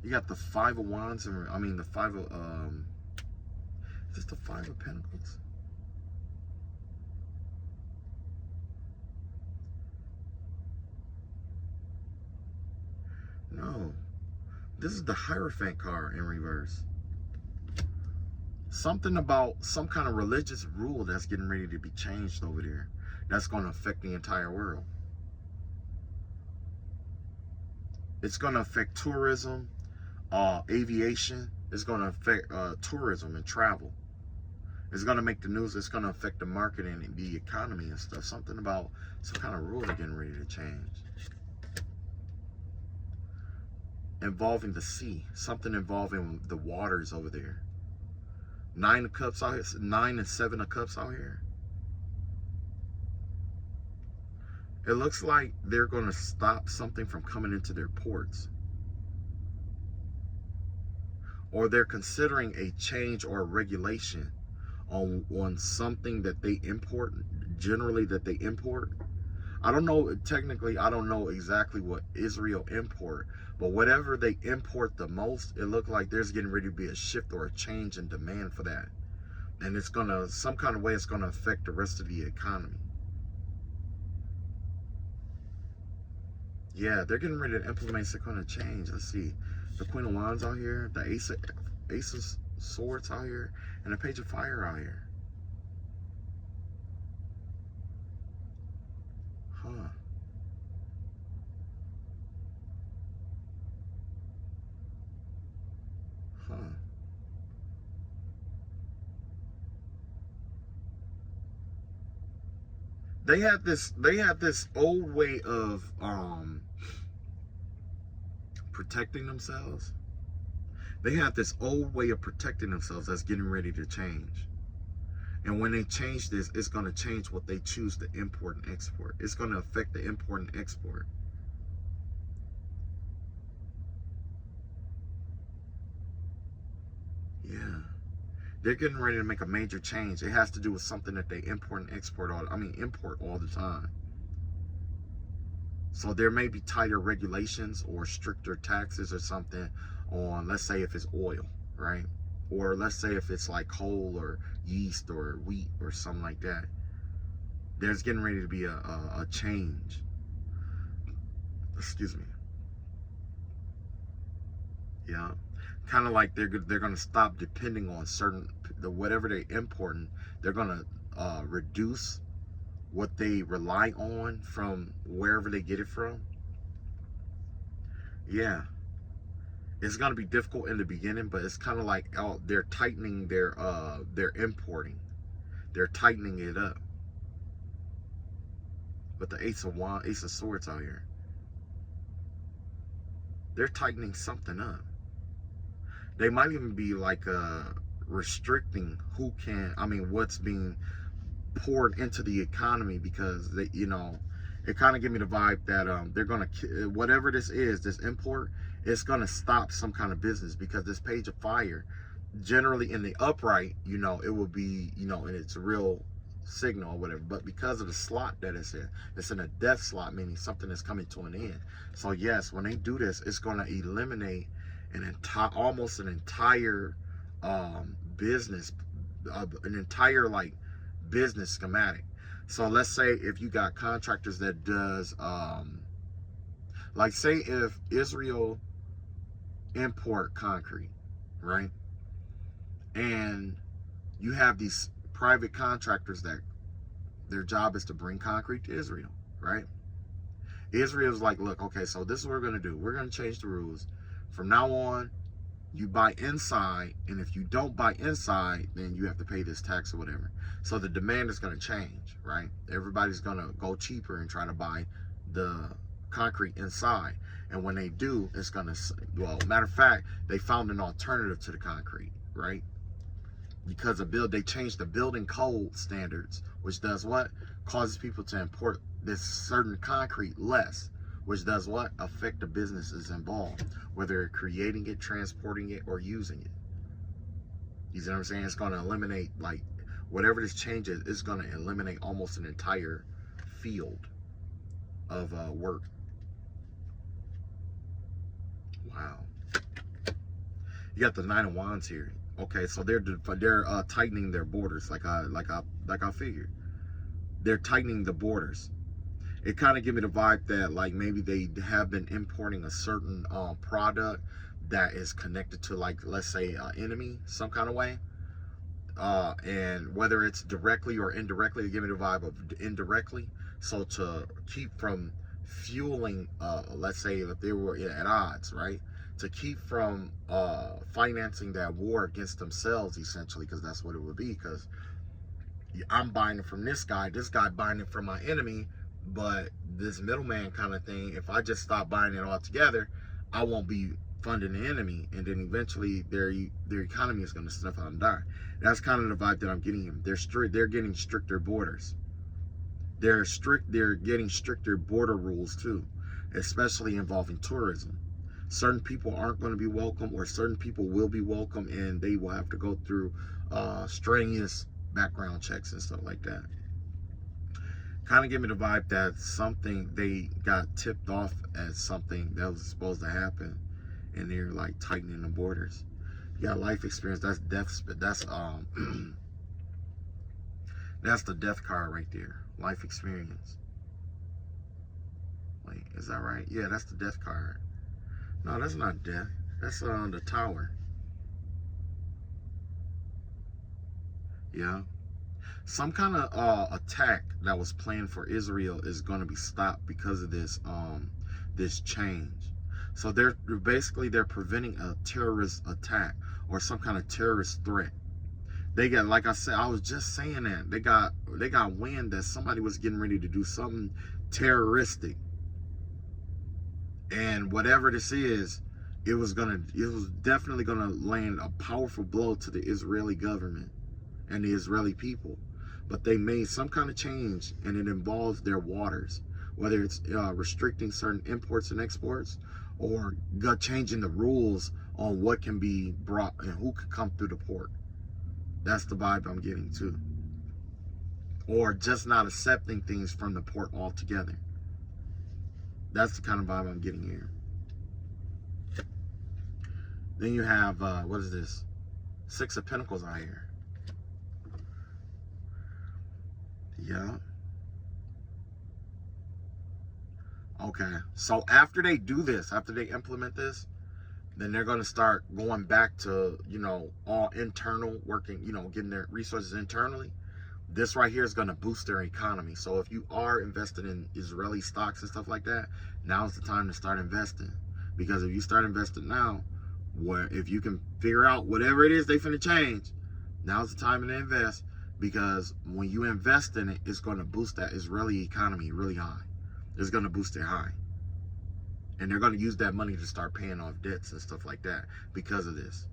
You got the Five of Wands, and I mean the Five of, is this the Five of Pentacles? No. This is the Hierophant card in reverse. Something about some kind of religious rule that's getting ready to be changed over there. That's going to affect the entire world. It's going to affect tourism, aviation. It's going to affect tourism and travel. It's going to make the news. It's going to affect the market and the economy and stuff. Something about some kind of rule they're getting ready to change. Involving the sea. Something involving the waters over there. 9 of Cups out here. 9 and 7 of Cups out here. It looks like they're going to stop something from coming into their ports. Or they're considering a change or a regulation on something that they import, generally that they import. I don't know, technically, I don't know exactly what Israel import, but whatever they import the most, it looks like there's getting ready to be a shift or a change in demand for that. And it's going to, some kind of way, it's going to affect the rest of the economy. Yeah, they're getting ready to implement some kind of change. Let's see. The Queen of Wands out here, the Ace of Swords out here, and the Page of Fire out here. Huh. Huh. They had this old way of protecting themselves. They had this old way of protecting themselves that's getting ready to change. And when they change this, it's going to change what they choose to import and export. It's going to affect the import and export. Yeah. They're getting ready to make a major change. It has to do with something that they import and export import all the time. So there may be tighter regulations or stricter taxes or something on, let's say if it's oil, right? Or let's say if it's like coal or yeast or wheat or something like that. There's getting ready to be a change. Excuse me. Yeah. Kind of like they're going to stop depending on certain, whatever they're importing, they're going to reduce what they rely on from wherever they get it from. Yeah. It's going to be difficult in the beginning, but it's kind of like they're tightening their importing. They're tightening it up. But the Ace of Swords out here, they're tightening something up. They might even be like restricting who can, what's being poured into the economy, because they, it kind of give me the vibe that they're gonna, whatever this is, this import, it's gonna stop some kind of business, because this Page of Fire, generally in the upright, it will be, and it's a real signal or whatever, but because of the slot that it's in a death slot, meaning something is coming to an end. So yes, when they do this, it's gonna eliminate almost an entire business, an entire like business schematic. So let's say if you got contractors that does like say if Israel import concrete, right? And you have these private contractors that their job is to bring concrete to Israel, right? Israel's like, look, okay, so this is what we're gonna do. We're gonna change the rules. From now on, you buy inside, and if you don't buy inside, then you have to pay this tax or whatever. So the demand is going to change, right? Everybody's going to go cheaper and try to buy the concrete inside. And when they do, it's going to, well, matter of fact, they found an alternative to the concrete, right? Because they changed the building code standards, which does what? Causes people to import this certain concrete less, which does what? Affect the businesses involved, whether they're creating it, transporting it, or using it. You see what I'm saying? It's going to eliminate, like, whatever this changes, it's going to eliminate almost an entire field of work. Wow. You got the Nine of Wands here. Okay, so they're tightening their borders, like I figured. They're tightening the borders. It kind of give me the vibe that, like, maybe they have been importing a certain product that is connected to, like, let's say an enemy some kind of way, and whether it's directly or indirectly, give me the vibe of indirectly. So to keep from fueling, let's say if they were at odds, right? To keep from financing that war against themselves, essentially, because that's what it would be. Because I'm buying it from this guy buying it from my enemy, but this middleman kind of thing, if I just stop buying it all together, I won't be funding the enemy, and then eventually their economy is going to snuff out and die. That's kind of the vibe that I'm getting here. They're getting stricter borders. They're getting stricter border rules too, especially involving tourism. Certain people aren't going to be welcome, or certain people will be welcome, and they will have to go through strenuous background checks and stuff like that. Kind of give me the vibe that something, they got tipped off as something that was supposed to happen, and they're like tightening the borders. You got life experience. That's death. That's that's the death card right there. Life experience. Wait, is that right? Yeah, that's the death card. No, that's not death. That's the Tower. Yeah. Some kind of attack that was planned for Israel is going to be stopped because of this this change. So they're preventing a terrorist attack or some kind of terrorist threat. They got, like I said, I was just saying that they got wind that somebody was getting ready to do something terroristic. And whatever this is, it was definitely gonna land a powerful blow to the Israeli government and the Israeli people. But they made some kind of change, and it involves their waters, whether it's restricting certain imports and exports, or changing the rules on what can be brought and who could come through the port. That's the vibe I'm getting too. Or just not accepting things from the port altogether. That's the kind of vibe I'm getting here. Then you have, what is this? Six of Pentacles out here. Yeah. Okay. So after they do this, after they implement this, then they're going to start going back to, all internal working, getting their resources internally. This right here is going to boost their economy. So if you are invested in Israeli stocks and stuff like that, now's the time to start investing. Because if you start investing now, if you can figure out whatever it is they finna change, now's the time to invest. Because when you invest in it, it's going to boost that Israeli economy really high. It's going to boost it high. And they're going to use that money to start paying off debts and stuff like that because of this.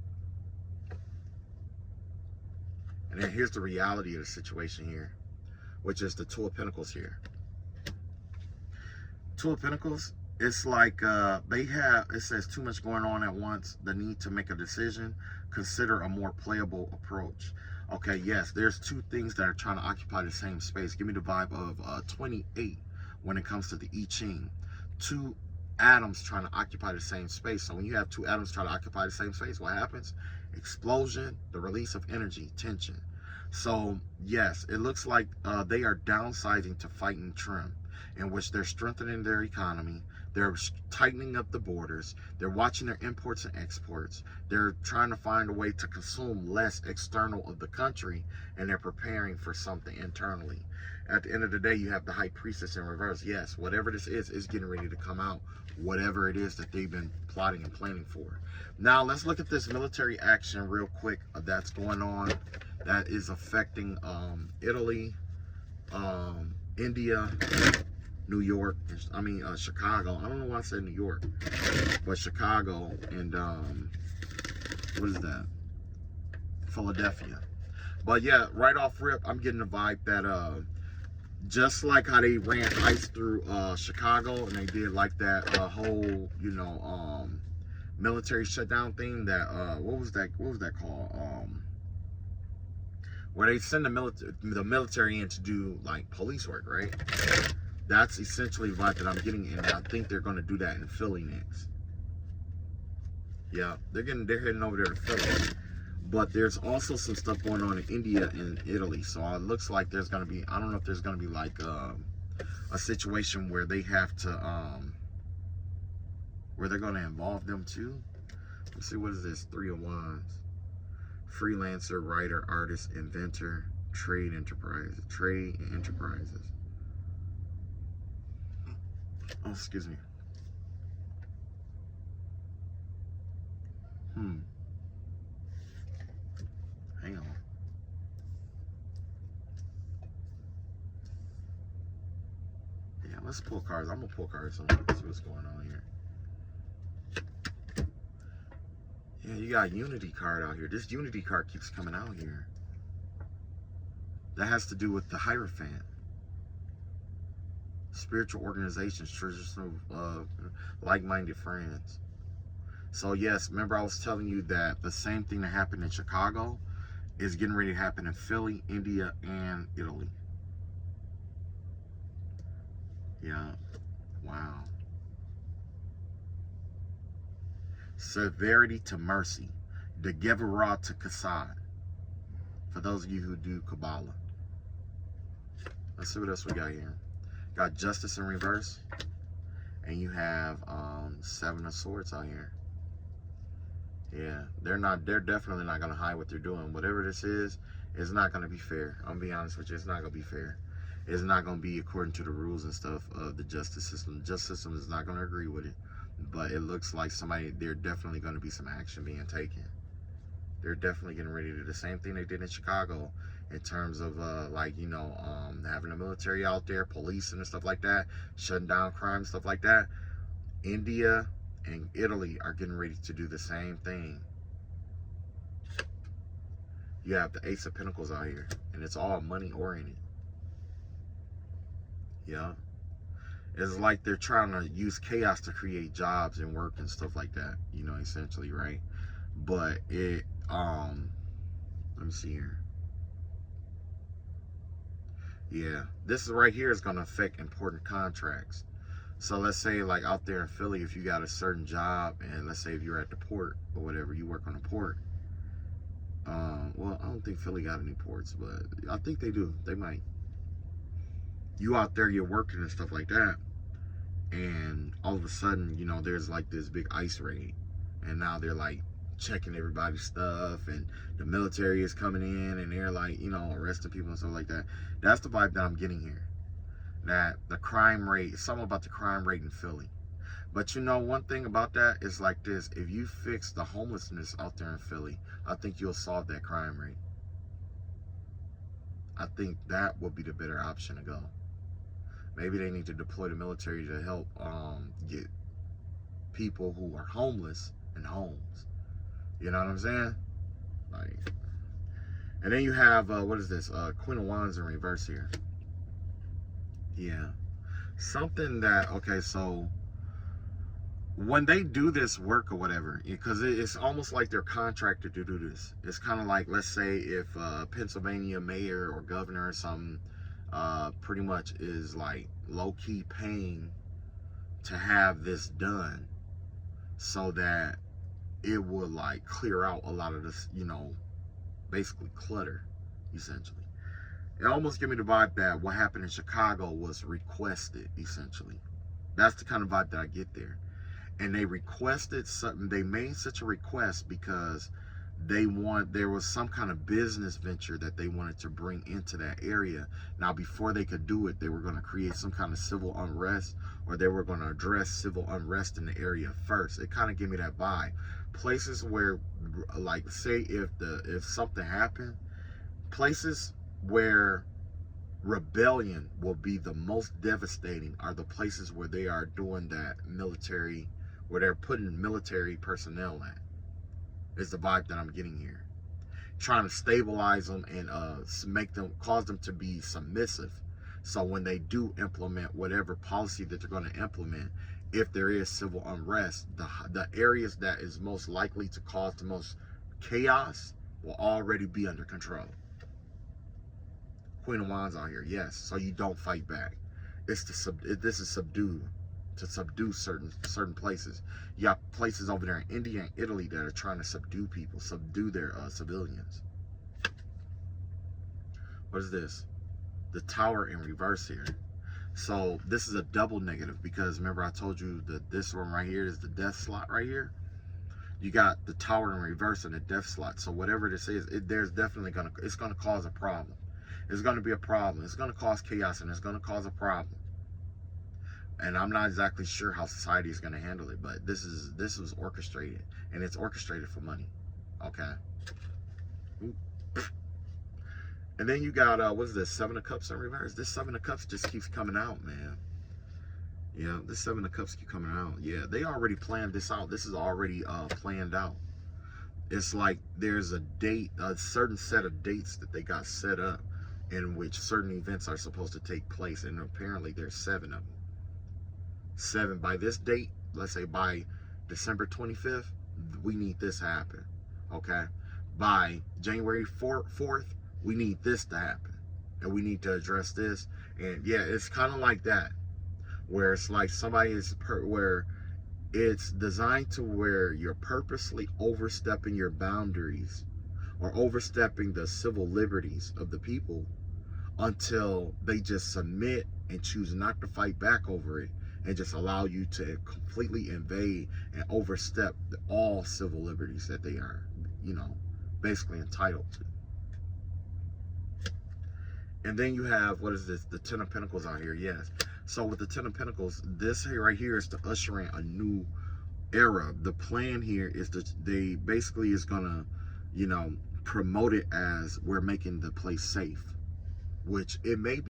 And then here's the reality of the situation here, which is the Two of Pentacles here. Two of Pentacles, it's like it says too much going on at once, the need to make a decision, consider a more playable approach. Okay, yes, there's two things that are trying to occupy the same space. Give me the vibe of 28 when it comes to the I Ching. Two atoms trying to occupy the same space. So when you have two atoms trying to occupy the same space, what happens? Explosion, the release of energy, tension. So yes, it looks like they are downsizing to fight and trim, in which they're strengthening their economy. They're tightening up the borders. They're watching their imports and exports. They're trying to find a way to consume less external of the country, and they're preparing for something internally. At the end of the day, you have the High Priestess in reverse. Yes, whatever this is getting ready to come out, whatever it is that they've been plotting and planning for. Now, let's look at this military action real quick that's going on that is affecting Italy, India, New York. I mean, Chicago. I don't know why I said New York, but Chicago and what is that? Philadelphia. But yeah, right off rip, I'm getting the vibe that just like how they ran ICE through Chicago, and they did like that whole, you know, military shutdown thing. That what was that called? Where they send the military in to do like police work, right? That's essentially the vibe that I'm getting, and I think they're going to do that in Philly next. Yeah, they're heading over there to Philly. But there's also some stuff going on in India and Italy. So it looks like there's going to be, I don't know if there's going to be like a situation where they have to, where they're going to involve them too. Let's see, what is this? Three of Wands. Freelancer, writer, artist, inventor, trade and enterprises. Oh, excuse me. Hang on. Yeah, let's pull cards. I'm gonna pull cards on see what's going on here. Yeah, you got Unity card out here. This Unity card keeps coming out here. That has to do with the Hierophant. Spiritual organizations, treasures of like-minded friends. So yes, remember I was telling you that the same thing that happened in Chicago is getting ready to happen in Philly, India, and Italy. Yeah. Wow. Severity to mercy. The Gevurah to Kasad. For those of you who do Kabbalah. Let's see what else we got here. Got Justice in reverse. And you have Seven of Swords out here. Yeah, they're definitely not gonna hide what they're doing. Whatever this is, it's not gonna be fair. I'm gonna be honest with you, it's not gonna be fair. It's not gonna be according to the rules and stuff of the justice system. The justice system is not gonna agree with it. But it looks like there definitely gonna be some action being taken. They're definitely getting ready to do the same thing they did in Chicago in terms of like, you know, having the military out there, policing and stuff like that, shutting down crime, stuff like that. India and Italy are getting ready to do the same thing. You have the Ace of Pentacles out here, and it's all money oriented. Yeah. It's like they're trying to use chaos to create jobs and work and stuff like that, you know, essentially, right? But it, let me see here. Yeah, this is right here is going to affect important contracts. So let's say like out there in Philly, if you got a certain job, and let's say if you're at the port or whatever, you work on a port. Well, I don't think Philly got any ports, but I think they do. They might. You out there, you're working and stuff like that, and all of a sudden, you know, there's like this big ICE raid, and now they're like checking everybody's stuff, and the military is coming in, and they're like, you know, arresting people and stuff like that. That's the vibe that I'm getting here. That the crime rate, something about the crime rate in Philly. But you know, one thing about that is like this: if you fix the homelessness out there in Philly, I think you'll solve that crime rate. I think that would be the better option to go. Maybe they need to deploy the military to help get people who are homeless in homes. You know what I'm saying? Like, and then you have what is this? Queen of Wands in reverse here. Yeah, something that, okay, so when they do this work or whatever, because it's almost like they're contracted to do this. It's kind of like, let's say if Pennsylvania mayor or governor or something pretty much is like low-key paying to have this done so that it would like clear out a lot of this, you know, basically clutter, essentially. It almost gave me the vibe that what happened in Chicago was requested, essentially. That's the kind of vibe that I get there. And they requested something, they made such a request because there was some kind of business venture that they wanted to bring into that area. Now, before they could do it, they were going to create some kind of civil unrest, or they were going to address civil unrest in the area first. It kind of gave me that vibe. Places where, like, say if something happened, places where rebellion will be the most devastating are the places where they are doing that military, where they're putting military personnel at, is the vibe that I'm getting here. Trying to stabilize them and cause them to be submissive. So when they do implement whatever policy that they're going to implement, if there is civil unrest, the areas that is most likely to cause the most chaos will already be under control. Queen of Wands out here, yes. So you don't fight back. This is subdue, to subdue certain places. You got places over there in India and Italy that are trying to subdue people, subdue their civilians. What is this? The Tower in reverse here. So this is a double negative, because remember I told you that this one right here is the death slot right here. You got the Tower in reverse and the death slot. So whatever this is, there's definitely it's gonna cause a problem. It's going to be a problem. It's going to cause chaos, and it's going to cause a problem. And I'm not exactly sure how society is going to handle it, but this was orchestrated, and it's orchestrated for money. Okay. And then you got what is this? 7 of Cups in reverse. This 7 of Cups just keeps coming out, man. Yeah, this 7 of Cups keep coming out. Yeah, they already planned this out. This is already planned out. It's like there's a date, a certain set of dates that they got set up, in which certain events are supposed to take place, and apparently there's 7 of them. 7 by this date, let's say by December 25th, we need this to happen. Okay, by January 4th, we need this to happen, and we need to address this. And yeah, it's kind of like that, where it's like somebody is where it's designed to where you're purposely overstepping your boundaries or overstepping the civil liberties of the people, until they just submit and choose not to fight back over it, and just allow you to completely invade and overstep all civil liberties that they are, basically entitled to. And then you have, what is this? The 10 of Pentacles out here, yes. So with the 10 of Pentacles, this here right here is to usher in a new era. The plan here is that they basically is gonna, promote it as we're making the place safe, which it may be.